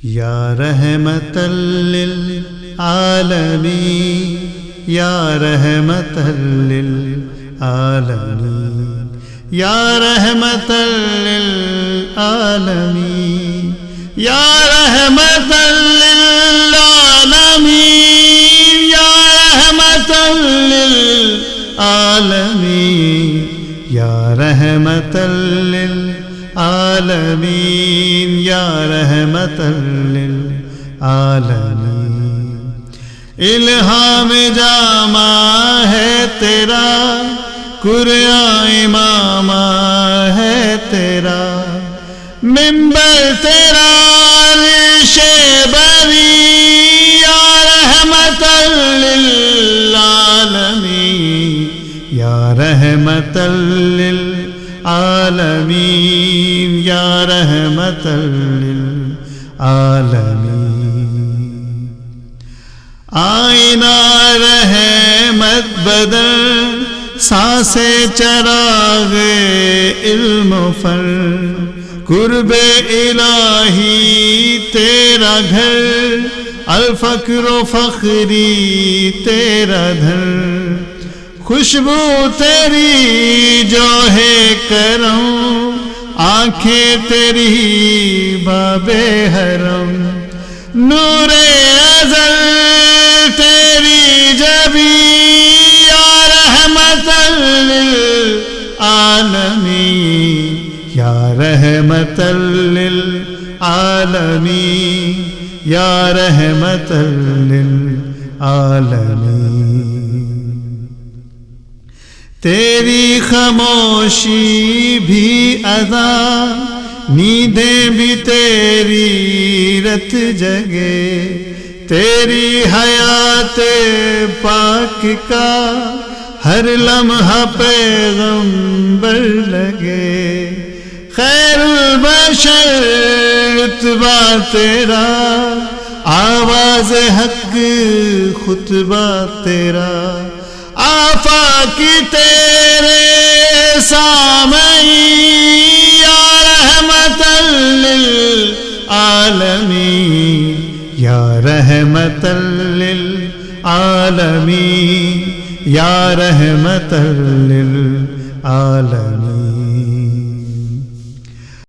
یا رحمتل للعالمین، یا رحمتل للعالمین، یا رحمتل للعالمین، یا رحمتل للعالمین، یا رحمتل للعالمین، یا رحمتل للعالمین، یا رحمتل للعالمین۔ الہام جامع ہے تیرا، قرآن امامہ ہے تیرا، منبر تیرا عرش بری، یا رحمتل للعالمین، یا رحمتل للعالمین، یا رحمتل للعالمین۔ آئینہ رحمت بدل، سانس چراغ علم و فر، قرب الہی تیرا گھر، الفقر و فخری تیرا دھر، خوشبو تیری جو ہے کرم، آنکھیں تیری باب حرم، نور ازل تیری جبی، یا رحمتل للعالمین، یا رحمتل للعالمین، یا رحمتل للعالمین۔ تیری خاموشی بھی ادا، نیندیں بھی تیری رت جگے، تیری حیات پاک کا ہر لمحہ پیغمبر لگے، خیر البشر رتبہ تیرا، آواز حق خطبہ تیرا، آفاقی تیرے سامعی، یا رحمتل للعالمین، یا رحمتل للعالمین، یا رحمتل للعالمین۔